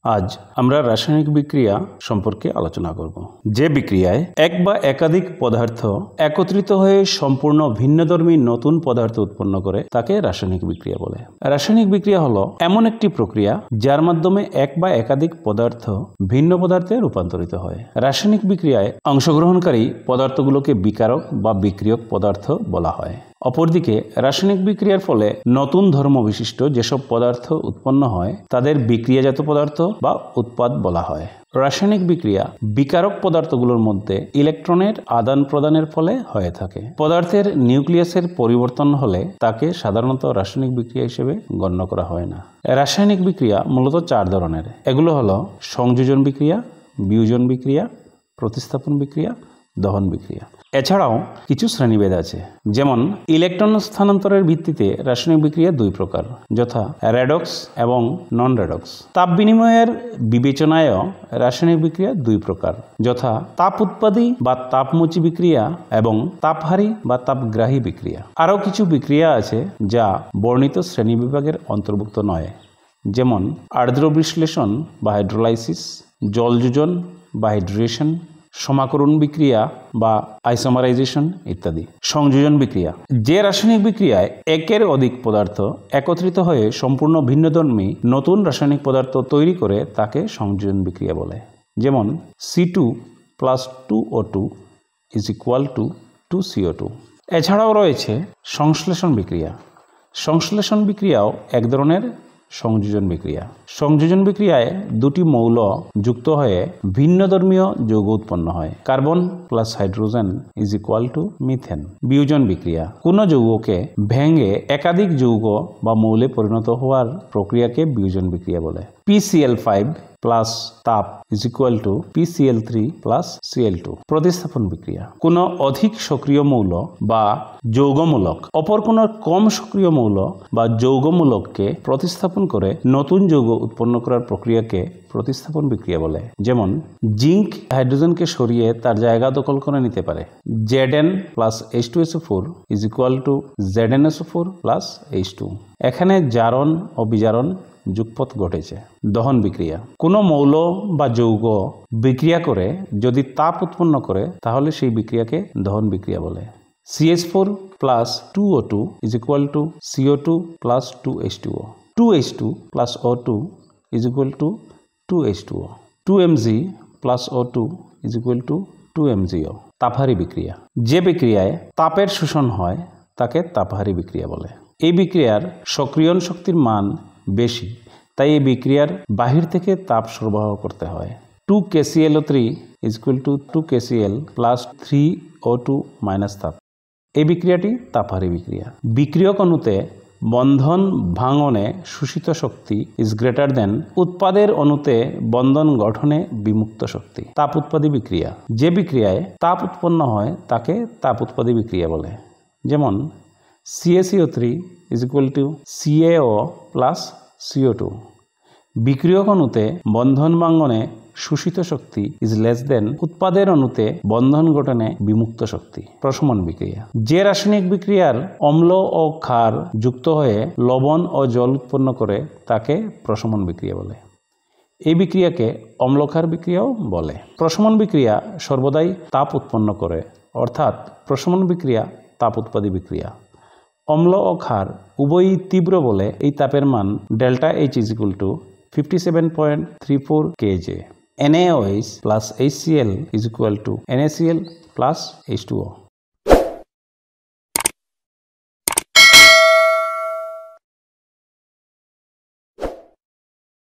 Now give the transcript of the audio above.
আজ আমরা রাসায়নিক বিক্রিয়া সম্পর্কে আলোচনা করব। যে বিক্রিয়ায় এক বা একাধিক পদার্থ একত্রিত হয়ে সম্পূর্ণ ভিন্নধর্মী নতুন পদার্থ উৎপন্ন করে তাকে রাসায়নিক বিক্রিয়া বলে। রাসায়নিক বিক্রিয়া হলো এমন একটি প্রক্রিয়া যার মাধ্যমে এক বা একাধিক পদার্থ ভিন্ন পদার্থে রূপান্তরিত হয়। রাসায়নিক বিক্রিয়ায় অংশগ্রহণকারী পদার্থগুলোকে বিকারক বা বিক্রিয়ক পদার্থ বলা হয়। অপরদিকে রাসায়নিক বিক্রিয়ার ফলে নতুন ধর্ম বিশিষ্ট যেসব পদার্থ উৎপন্ন হয় তাদের বিক্রিয়াজাত পদার্থ বা উৎপাদ বলা হয়। রাসায়নিক বিক্রিয়া বিকারক পদার্থগুলোর মধ্যে ইলেকট্রনের আদান প্রদানের ফলে হয়ে থাকে। পদার্থের নিউক্লিয়াসের পরিবর্তন হলে তাকে সাধারণত রাসায়নিক বিক্রিয়া হিসেবে গণ্য করা হয় না। রাসায়নিক বিক্রিয়া মূলত 4 ধরনের। এগুলো হলো সংযোজন বিক্রিয়া, বিয়োজন বিক্রিয়া, প্রতিস্থাপন বিক্রিয়া, দহন বিক্রিয়া। এছাড়াও কিছু শ্রেণীভেদ আছে, যেমন ইলেকট্রন স্থানান্তরের ভিত্তিতে রাসায়নিক বিক্রিয়া 2 প্রকার, যথা রেডক্স এবং নন রেডক্স। তাপ বিনিময়ের বিবেচনায়ও রাসায়নিক বিক্রিয়া 2 প্রকার, যথা তাপ উৎপাদী বা তাপমোচী বিক্রিয়া এবং তাপহারী বা তাপগ্রাহী বিক্রিয়া। আরও কিছু বিক্রিয়া আছে যা বর্ণিত শ্রেণীবিভাগের অন্তর্ভুক্ত নয়, যেমন আর্দ্র বিশ্লেষণ বা হাইড্রোলাইসিস, জলযোজন বা হাইড্রেশন, সমাকরণ বিক্রিয়া বা আইসোমারাইজেশন ইত্যাদি। সংযোজন বিক্রিয়া যে রাসায়নিক বিক্রিয়ায় একের অধিক পদার্থ একত্রিত হয়ে সম্পূর্ণ ভিন্নধর্মী নতুন রাসায়নিক পদার্থ তৈরি করে তাকে সংযোজন বিক্রিয়া বলে, যেমন C2+2O2 = 2CO2। এছাড়াও রয়েছে সংশ্লেষণ বিক্রিয়া। সংশ্লেষণ বিক্রিয়াও এক ধরনের সংযোজন বিক্রিয়া। সংযোজন বিক্রিয়ায় 2টি মৌল যুক্ত হয়ে ভিন্নধর্মীয় যৌগ উৎপন্ন হয়। Carbon plus hydrogen = methane. বিয়োজন বিক্রিয়া কোনো যৌগকে ভেঙে একাধিক যৌগ বা মৌলে পরিণত হওয়ার প্রক্রিয়াকে বিয়োজন বিক্রিয়া বলে। PCl5 প্লাস তাপ PCl3 প্লাস Cl2। প্রতিস্থাপন বিক্রিয়া কোনো অধিক সক্রিয় মৌল বা যৌগমূলক অপর কোনো কম সক্রিয় মৌল বা যৌগমূলককে প্রতিস্থাপন করে নতুন যৌগ উৎপন্ন করার প্রক্রিয়াকে প্রতিস্থাপন বিক্রিয়া বলে। যেমন জিঙ্ক হাইড্রোজেনকে সরিয়ে তার জায়গা দখল করে নিতে পারে। Zn plus H2SO4 = ZnSO4 plus H2। এখানে জারণ ও বিজারণ যুগপৎ ঘটেছে। দহন বিক্রিয়া কোনো মৌল বা যৌগ বিক্রিয়া করে যদি তাপ উৎপন্ন করে তাহলে সেই বিক্রিয়াকে দহন বিক্রিয়া বলে। CH4+2O2 = CO2 plus 2H2O। 2H2 plus O2 = 2H2O। 2Mg plus O2 = 2MgO। তাপহারী বিক্রিয়া যে বিক্রিয়ায় তাপের শোষণ হয় তাকে তাপহারী বিক্রিয়া বলে। এই বিক্রিয়ার সক্রিয়ণ শক্তির মান বেশি, তাই এই বিক্রিয়ার বাহির থেকে তাপ সরবরাহ করতে হয়। 2KClO3 = 2KCl plus 3O2 minus তাপ। এই বিক্রিয়াটি তাপহারী বিক্রিয়া। বিক্রিয়ক অণুতে বন্ধন ভাঙনে শোষিত শক্তি > উৎপাদের অণুতে বন্ধন গঠনে বিমুক্ত শক্তি। তাপ উৎপাদী বিক্রিয়া যে বিক্রিয়ায় তাপ উৎপন্ন হয় তাকে তাপ উৎপাদী বিক্রিয়া বলে। যেমন CaCO3 = CaO plus CO2। বিক্রিয়ক অণুতে বন্ধন ভাঙনে শোষিত শক্তি > উৎপাদের অণুতে বন্ধন গঠনে বিমুক্ত শক্তি। প্রশমন বিক্রিয়া যে রাসায়নিক বিক্রিয়ার অম্ল ও ক্ষার যুক্ত হয়ে লবণ ও জল উৎপন্ন করে তাকে প্রশমন বিক্রিয়া বলে। এই বিক্রিয়াকে অম্লক্ষার বিক্রিয়াও বলে। প্রশমন বিক্রিয়া সর্বদাই তাপ উৎপন্ন করে, অর্থাৎ প্রশমন বিক্রিয়া তাপ উৎপাদী বিক্রিয়া। অম্ল ও ক্ষার উভয়ই তীব্র বলে এই তাপের মান ΔH = 57.34 kJ। NaOH plus HCl = NaCl plus H2O।